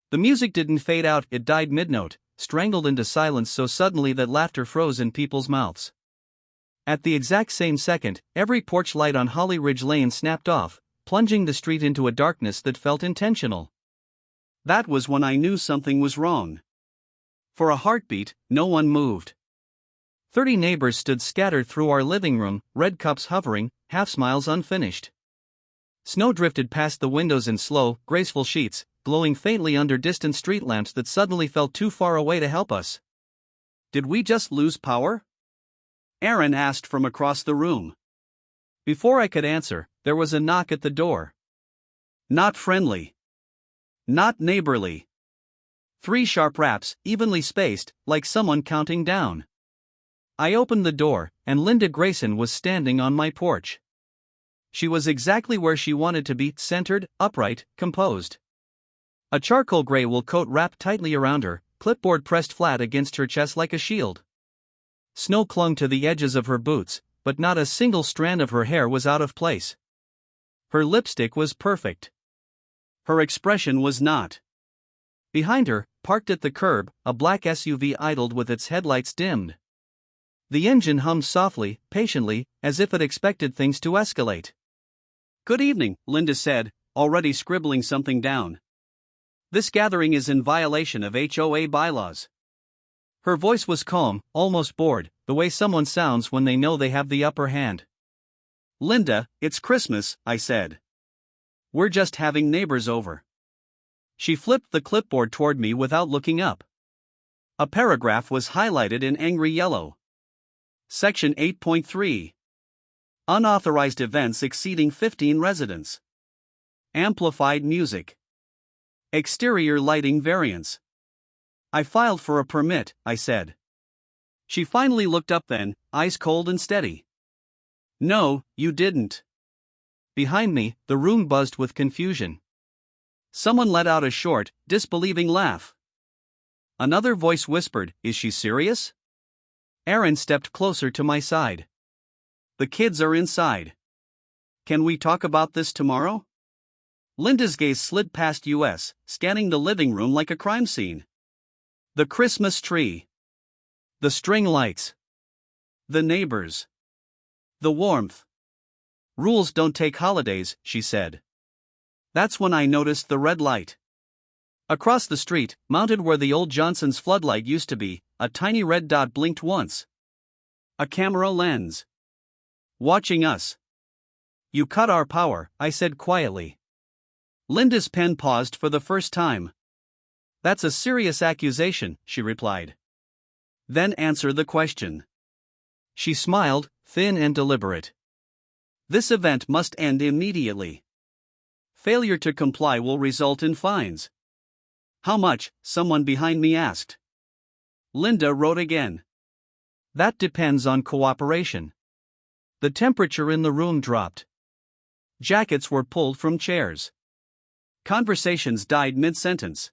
The music didn't fade out, it died mid-note, strangled into silence so suddenly that laughter froze in people's mouths. At the exact same second, every porch light on Holly Ridge Lane snapped off, plunging the street into a darkness that felt intentional. That was when I knew something was wrong. For a heartbeat, no one moved. 30 neighbors stood scattered through our living room, red cups hovering, half-smiles unfinished. Snow drifted past the windows in slow, graceful sheets, glowing faintly under distant street lamps that suddenly felt too far away to help us. Did we just lose power? Aaron asked from across the room. Before I could answer, there was a knock at the door. Not friendly. Not neighborly. 3 sharp raps, evenly spaced, like someone counting down. I opened the door, and Linda Grayson was standing on my porch. She was exactly where she wanted to be, centered, upright, composed. A charcoal gray wool coat wrapped tightly around her, clipboard pressed flat against her chest like a shield. Snow clung to the edges of her boots, but not a single strand of her hair was out of place. Her lipstick was perfect. Her expression was not. Behind her, parked at the curb, a black SUV idled with its headlights dimmed. The engine hummed softly, patiently, as if it expected things to escalate. "Good evening," Linda said, already scribbling something down. "This gathering is in violation of HOA bylaws." Her voice was calm, almost bored, the way someone sounds when they know they have the upper hand. "Linda, it's Christmas," I said. "We're just having neighbors over." She flipped the clipboard toward me without looking up. A paragraph was highlighted in angry yellow. Section 8.3. Unauthorized events exceeding 15 residents. Amplified music. Exterior lighting variance. "I filed for a permit," I said. She finally looked up then, eyes cold and steady. "No, you didn't." Behind me, the room buzzed with confusion. Someone let out a short, disbelieving laugh. Another voice whispered, "Is she serious?" Aaron stepped closer to my side. "The kids are inside. Can we talk about this tomorrow?" Linda's gaze slid past us, scanning the living room like a crime scene. The Christmas tree. The string lights. The neighbors. The warmth. "Rules don't take holidays," she said. That's when I noticed the red light. Across the street, mounted where the old Johnson's floodlight used to be, a tiny red dot blinked once. A camera lens. Watching us. "You cut our power," I said quietly. Linda's pen paused for the first time. "That's a serious accusation," she replied. "Then answer the question." She smiled, thin and deliberate. "This event must end immediately. Failure to comply will result in fines." "How much?" someone behind me asked. Linda wrote again. "That depends on cooperation." The temperature in the room dropped. Jackets were pulled from chairs. Conversations died mid-sentence.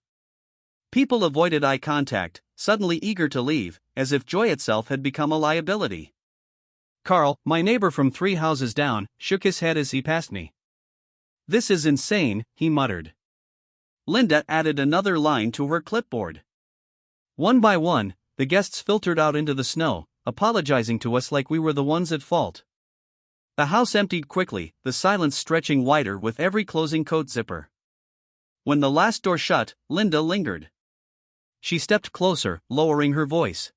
People avoided eye contact, suddenly eager to leave, as if joy itself had become a liability. Carl, my neighbor from 3 houses down, shook his head as he passed me. "This is insane," he muttered. Linda added another line to her clipboard. One by one, the guests filtered out into the snow, apologizing to us like we were the ones at fault. The house emptied quickly, the silence stretching wider with every closing coat zipper. When the last door shut, Linda lingered. She stepped closer, lowering her voice.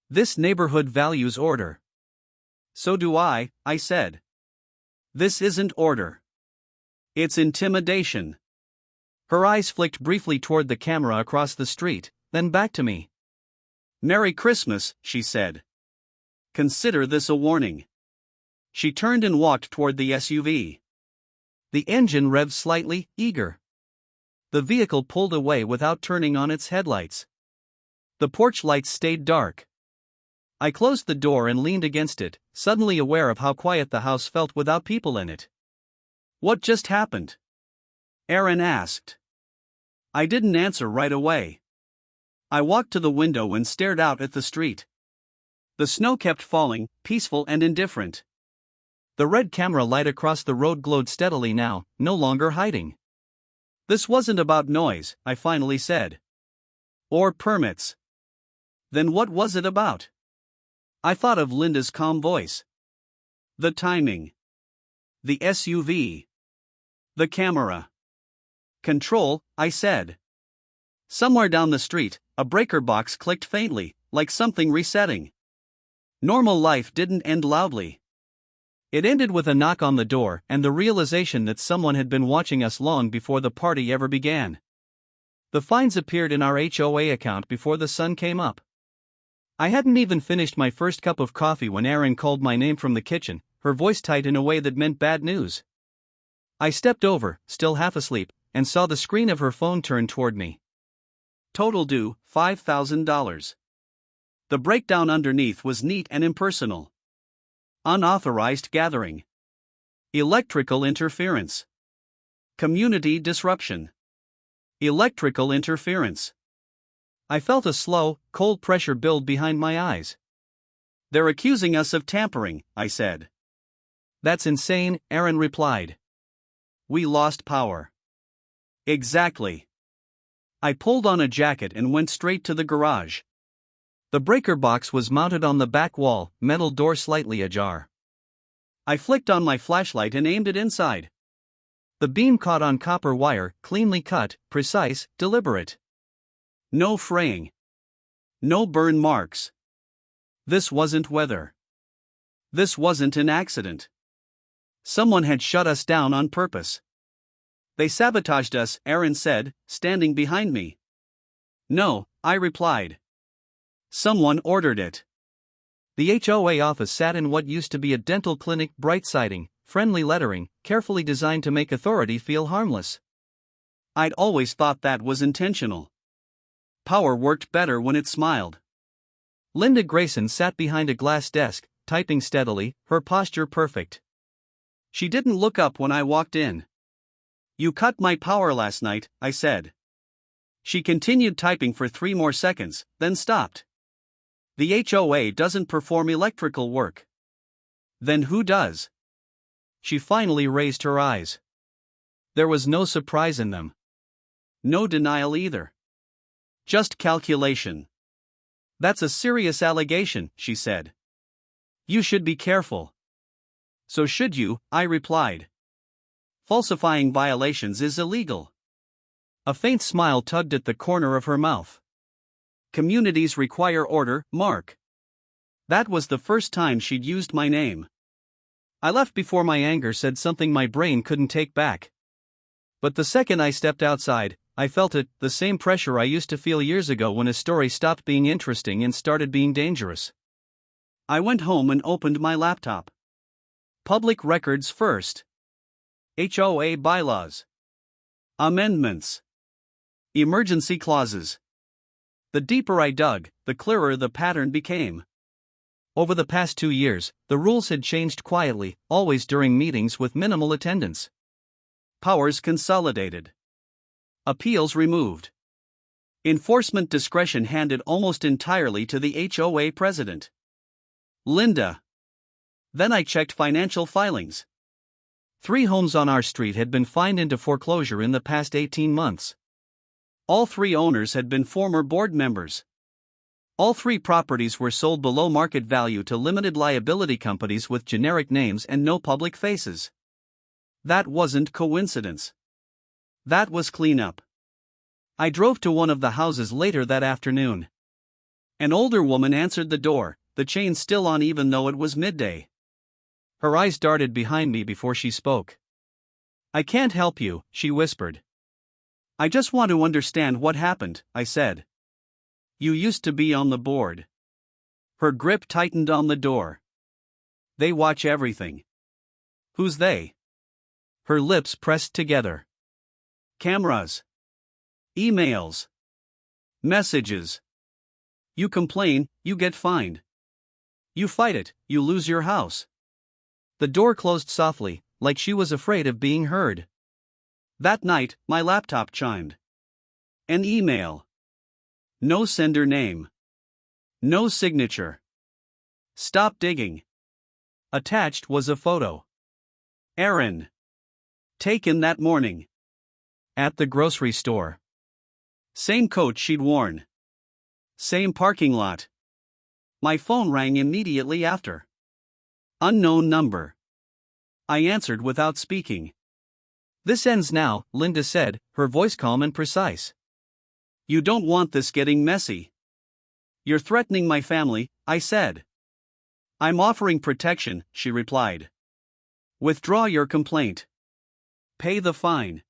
"This neighborhood values order." "So do I," I said. "This isn't order. It's intimidation." Her eyes flicked briefly toward the camera across the street, then back to me. "Merry Christmas," she said. "Consider this a warning." She turned and walked toward the SUV. The engine revved slightly, eager. The vehicle pulled away without turning on its headlights. The porch lights stayed dark. I closed the door and leaned against it, suddenly aware of how quiet the house felt without people in it. "What just happened?" Aaron asked. I didn't answer right away. I walked to the window and stared out at the street. The snow kept falling, peaceful and indifferent. The red camera light across the road glowed steadily now, no longer hiding. This wasn't about noise, I finally said. Or permits. Then what was it about? I thought of Linda's calm voice. The timing. The SUV. The camera. Control, I said. Somewhere down the street, a breaker box clicked faintly, like something resetting. Normal life didn't end loudly. It ended with a knock on the door and the realization that someone had been watching us long before the party ever began. The fines appeared in our HOA account before the sun came up. I hadn't even finished my first cup of coffee when Erin called my name from the kitchen, her voice tight in a way that meant bad news. I stepped over, still half asleep, and saw the screen of her phone turn toward me. Total due, $5,000. The breakdown underneath was neat and impersonal. Unauthorized gathering. Electrical interference. Community disruption. Electrical interference. I felt a slow, cold pressure build behind my eyes. They're accusing us of tampering, I said. That's insane, Erin replied. We lost power. Exactly. I pulled on a jacket and went straight to the garage. The breaker box was mounted on the back wall, metal door slightly ajar. I flicked on my flashlight and aimed it inside. The beam caught on copper wire, cleanly cut, precise, deliberate. No fraying. No burn marks. This wasn't weather. This wasn't an accident. Someone had shut us down on purpose. They sabotaged us, Erin said, standing behind me. No, I replied. Someone ordered it. The HOA office sat in what used to be a dental clinic, bright siding, friendly lettering, carefully designed to make authority feel harmless. I'd always thought that was intentional. Power worked better when it smiled. Linda Grayson sat behind a glass desk, typing steadily, her posture perfect. She didn't look up when I walked in. You cut my power last night, I said. She continued typing for 3 more seconds, then stopped. The HOA doesn't perform electrical work. Then who does? She finally raised her eyes. There was no surprise in them. No denial either. Just calculation. That's a serious allegation, she said. You should be careful. So should you, I replied. Falsifying violations is illegal. A faint smile tugged at the corner of her mouth. Communities require order, Mark. That was the first time she'd used my name. I left before my anger said something my brain couldn't take back. But the second I stepped outside, I felt it, the same pressure I used to feel years ago when a story stopped being interesting and started being dangerous. I went home and opened my laptop. Public records first. HOA bylaws. Amendments. Emergency clauses. The deeper I dug, the clearer the pattern became. Over the past 2 years, the rules had changed quietly, always during meetings with minimal attendance. Powers consolidated. Appeals removed. Enforcement discretion handed almost entirely to the HOA president. Linda. Then I checked financial filings. 3 homes on our street had been fined into foreclosure in the past 18 months. All 3 owners had been former board members. All 3 properties were sold below market value to limited liability companies with generic names and no public faces. That wasn't coincidence. That was cleanup. I drove to one of the houses later that afternoon. An older woman answered the door, the chain still on even though it was midday. Her eyes darted behind me before she spoke. I can't help you, she whispered. I just want to understand what happened, I said. You used to be on the board. Her grip tightened on the door. They watch everything. Who's they? Her lips pressed together. Cameras. Emails. Messages. You complain, you get fined. You fight it, you lose your house. The door closed softly, like she was afraid of being heard. That night, my laptop chimed. An email. No sender name. No signature. Stop digging. Attached was a photo. Erin. Taken that morning. At the grocery store. Same coat she'd worn. Same parking lot. My phone rang immediately after. Unknown number. I answered without speaking. This ends now, Linda said, her voice calm and precise. You don't want this getting messy. You're threatening my family, I said. I'm offering protection, she replied. Withdraw your complaint. Pay the fine.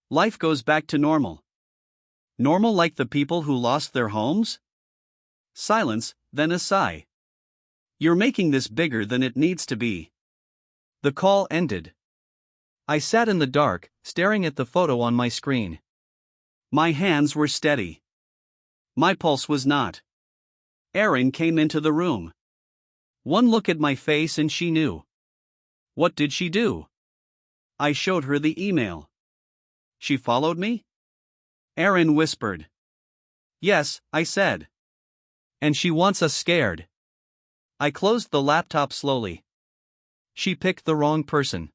Life goes back to normal. Normal like the people who lost their homes? Silence, then a sigh. You're making this bigger than it needs to be. The call ended. I sat in the dark, staring at the photo on my screen. My hands were steady. My pulse was not. Erin came into the room. One look at my face and she knew. What did she do? I showed her the email. She followed me? Erin whispered. Yes, I said. And she wants us scared. I closed the laptop slowly. She picked the wrong person.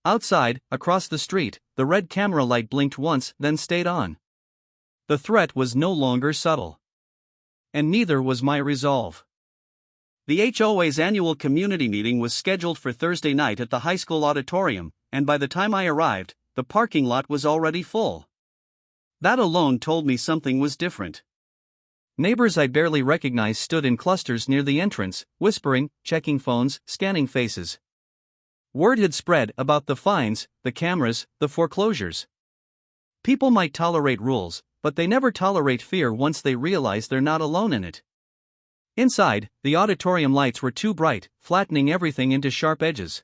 Outside, across the street, the red camera light blinked once, then stayed on. The threat was no longer subtle. And neither was my resolve. The HOA's annual community meeting was scheduled for Thursday night at the high school auditorium, and by the time I arrived, the parking lot was already full. That alone told me something was different. Neighbors I barely recognized stood in clusters near the entrance, whispering, checking phones, scanning faces. Word had spread about the fines, the cameras, the foreclosures. People might tolerate rules, but they never tolerate fear once they realize they're not alone in it. Inside, the auditorium lights were too bright, flattening everything into sharp edges.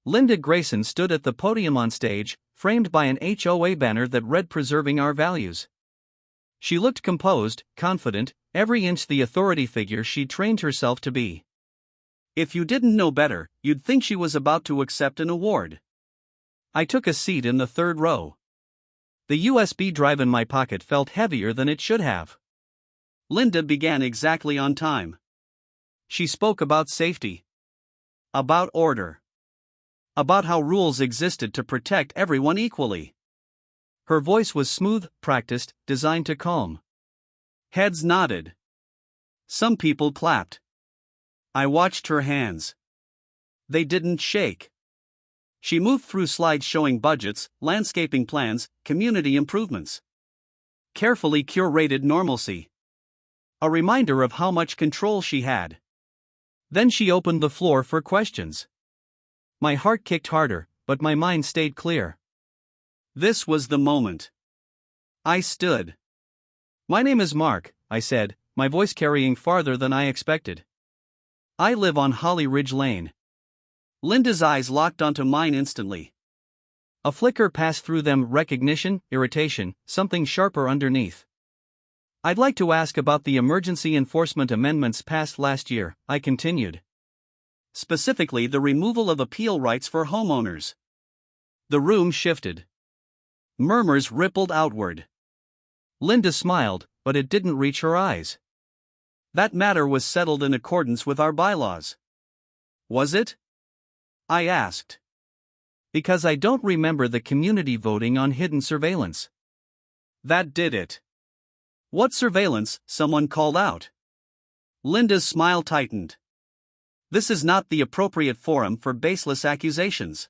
Linda Grayson stood at the podium on stage, framed by an HOA banner that read "Preserving Our Values." She looked composed, confident, every inch the authority figure she'd trained herself to be. If you didn't know better, you'd think she was about to accept an award. I took a seat in the third row. The USB drive in my pocket felt heavier than it should have. Linda began exactly on time. She spoke about safety. About order. About how rules existed to protect everyone equally. Her voice was smooth, practiced, designed to calm. Heads nodded. Some people clapped. I watched her hands. They didn't shake. She moved through slides showing budgets, landscaping plans, community improvements. Carefully curated normalcy. A reminder of how much control she had. Then she opened the floor for questions. My heart kicked harder, but my mind stayed clear. This was the moment. I stood. My name is Mark, I said, my voice carrying farther than I expected. I live on Holly Ridge Lane. Linda's eyes locked onto mine instantly. A flicker passed through them, recognition, irritation, something sharper underneath. I'd like to ask about the emergency enforcement amendments passed last year, I continued. Specifically the removal of appeal rights for homeowners. The room shifted. Murmurs rippled outward. Linda smiled, but it didn't reach her eyes. That matter was settled in accordance with our bylaws. Was it? I asked. Because I don't remember the community voting on hidden surveillance. That did it. What surveillance? Someone called out. Linda's smile tightened. This is not the appropriate forum for baseless accusations.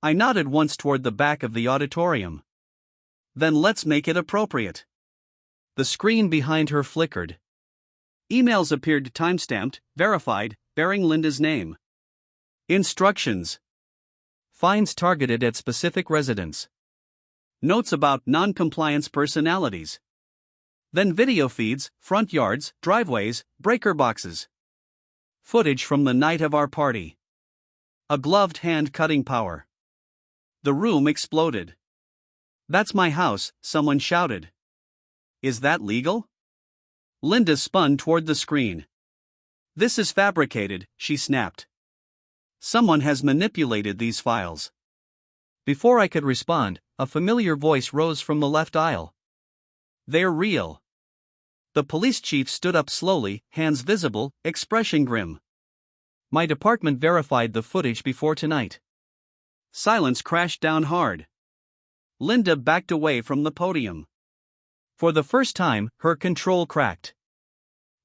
I nodded once toward the back of the auditorium. Then let's make it appropriate. The screen behind her flickered. Emails appeared time-stamped, verified, bearing Linda's name. Instructions. Fines targeted at specific residents. Notes about non-compliance personalities. Then video feeds, front yards, driveways, breaker boxes. Footage from the night of our party. A gloved hand cutting power. The room exploded. That's my house, someone shouted. Is that legal? Linda spun toward the screen. This is fabricated, she snapped. Someone has manipulated these files. Before I could respond, a familiar voice rose from the left aisle. They're real. The police chief stood up slowly, hands visible, expression grim. My department verified the footage before tonight. Silence crashed down hard. Linda backed away from the podium. For the first time, her control cracked.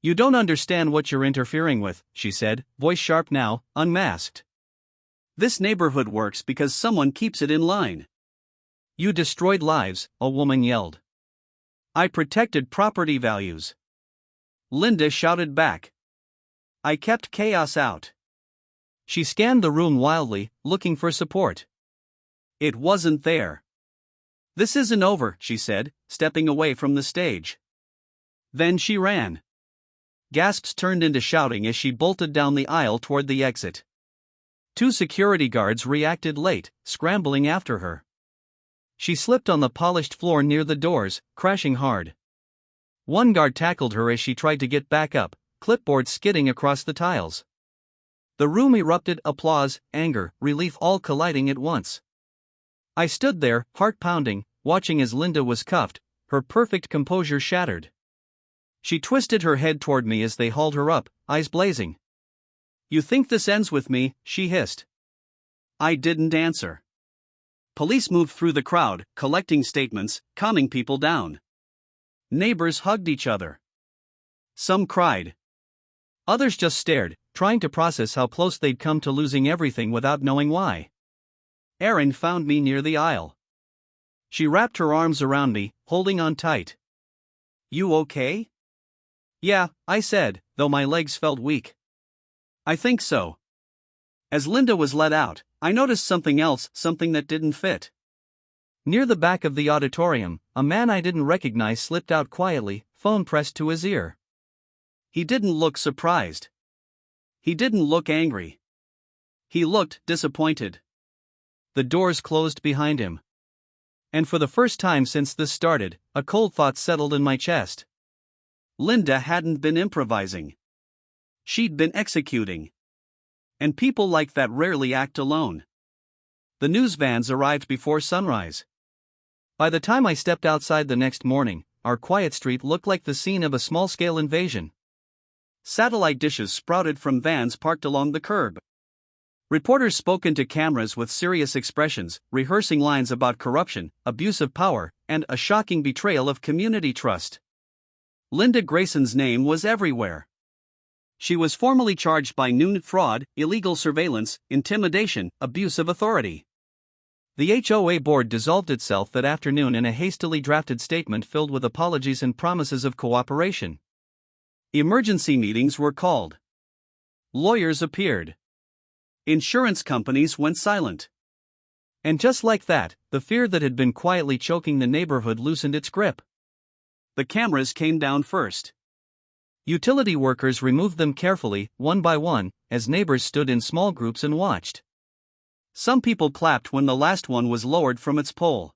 "You don't understand what you're interfering with," she said, voice sharp now, unmasked. "This neighborhood works because someone keeps it in line." "You destroyed lives," a woman yelled. "I protected property values," Linda shouted back. "I kept chaos out." She scanned the room wildly, looking for support. It wasn't there. "This isn't over," she said, stepping away from the stage. Then she ran. Gasps turned into shouting as she bolted down the aisle toward the exit. 2 security guards reacted late, scrambling after her. She slipped on the polished floor near the doors, crashing hard. One guard tackled her as she tried to get back up, clipboard skidding across the tiles. The room erupted, applause, anger, relief all colliding at once. I stood there, heart pounding, watching as Linda was cuffed, her perfect composure shattered. She twisted her head toward me as they hauled her up, eyes blazing. "You think this ends with me?" she hissed. I didn't answer. Police moved through the crowd, collecting statements, calming people down. Neighbors hugged each other. Some cried. Others just stared, trying to process how close they'd come to losing everything without knowing why. Erin found me near the aisle. She wrapped her arms around me, holding on tight. "You okay?" "Yeah," I said, though my legs felt weak. "I think so." As Linda was let out, I noticed something else, something that didn't fit. Near the back of the auditorium, a man I didn't recognize slipped out quietly, phone pressed to his ear. He didn't look surprised. He didn't look angry. He looked disappointed. The doors closed behind him. And for the first time since this started, a cold thought settled in my chest. Linda hadn't been improvising. She'd been executing. And people like that rarely act alone. The news vans arrived before sunrise. By the time I stepped outside the next morning, our quiet street looked like the scene of a small-scale invasion. Satellite dishes sprouted from vans parked along the curb. Reporters spoke into cameras with serious expressions, rehearsing lines about corruption, abuse of power, and a shocking betrayal of community trust. Linda Grayson's name was everywhere. She was formally charged by noon fraud, illegal surveillance, intimidation, abuse of authority. The HOA board dissolved itself that afternoon in a hastily drafted statement filled with apologies and promises of cooperation. Emergency meetings were called. Lawyers appeared. Insurance companies went silent. And just like that, the fear that had been quietly choking the neighborhood loosened its grip. The cameras came down first. Utility workers removed them carefully, one by one, as neighbors stood in small groups and watched. Some people clapped when the last one was lowered from its pole.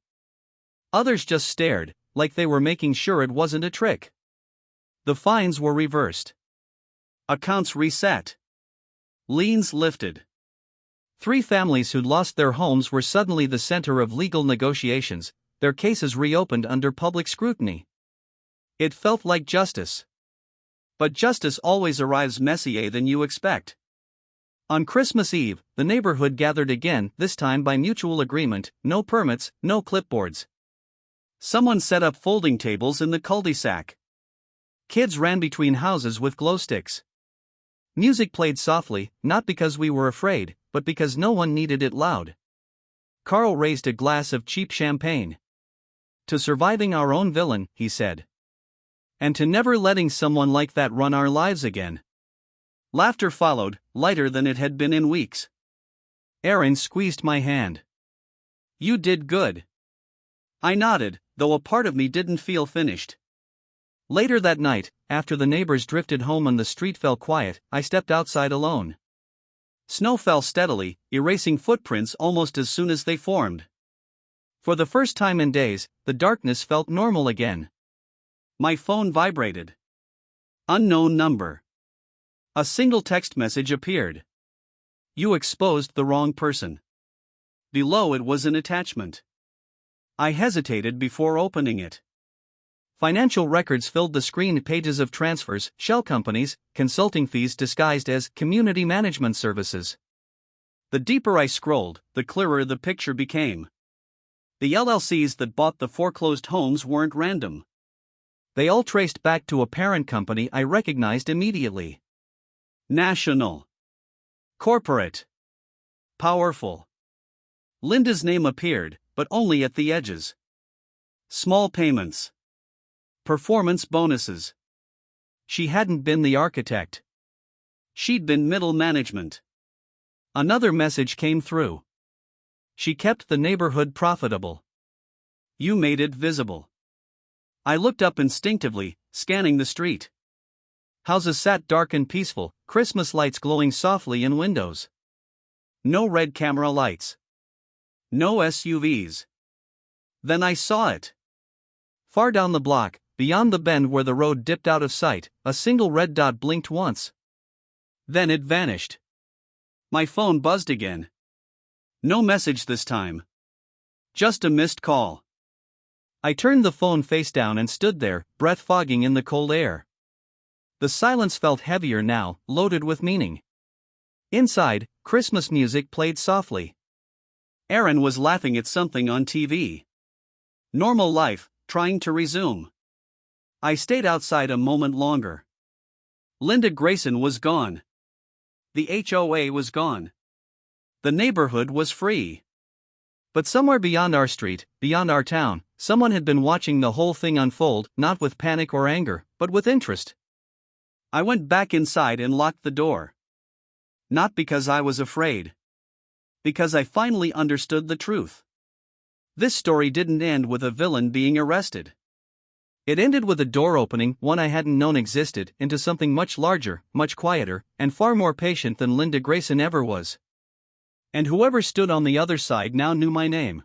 Others just stared, like they were making sure it wasn't a trick. The fines were reversed. Accounts reset. Liens lifted. 3 families who'd lost their homes were suddenly the center of legal negotiations, their cases reopened under public scrutiny. It felt like justice. But justice always arrives messier than you expect. On Christmas Eve, the neighborhood gathered again, this time by mutual agreement, no permits, no clipboards. Someone set up folding tables in the cul-de-sac. Kids ran between houses with glow sticks. Music played softly, not because we were afraid, but because no one needed it loud. Carl raised a glass of cheap champagne. "To surviving our own villain," he said. "And to never letting someone like that run our lives again." Laughter followed, lighter than it had been in weeks. Erin squeezed my hand. "You did good." I nodded, though a part of me didn't feel finished. Later that night, after the neighbors drifted home and the street fell quiet, I stepped outside alone. Snow fell steadily, erasing footprints almost as soon as they formed. For the first time in days, the darkness felt normal again. My phone vibrated. Unknown number. A single text message appeared. "You exposed the wrong person." Below it was an attachment. I hesitated before opening it. Financial records filled the screen, pages of transfers, shell companies, consulting fees disguised as community management services. The deeper I scrolled, the clearer the picture became. The LLCs that bought the foreclosed homes weren't random. They all traced back to a parent company I recognized immediately. National. Corporate. Powerful. Linda's name appeared, but only at the edges. Small payments. Performance bonuses. She hadn't been the architect. She'd been middle management. Another message came through. She kept the neighborhood profitable. You made it visible. I looked up instinctively, scanning the street. Houses sat dark and peaceful, Christmas lights glowing softly in windows. No red camera lights. No SUVs. Then I saw it. Far down the block, beyond the bend where the road dipped out of sight, a single red dot blinked once. Then it vanished. My phone buzzed again. No message this time. Just a missed call. I turned the phone face down and stood there, breath fogging in the cold air. The silence felt heavier now, loaded with meaning. Inside, Christmas music played softly. Aaron was laughing at something on TV. Normal life, trying to resume. I stayed outside a moment longer. Linda Grayson was gone. The HOA was gone. The neighborhood was free. But somewhere beyond our street, beyond our town, someone had been watching the whole thing unfold, not with panic or anger, but with interest. I went back inside and locked the door. Not because I was afraid. Because I finally understood the truth. This story didn't end with a villain being arrested. It ended with a door opening, one I hadn't known existed, into something much larger, much quieter, and far more patient than Linda Grayson ever was. And whoever stood on the other side now knew my name.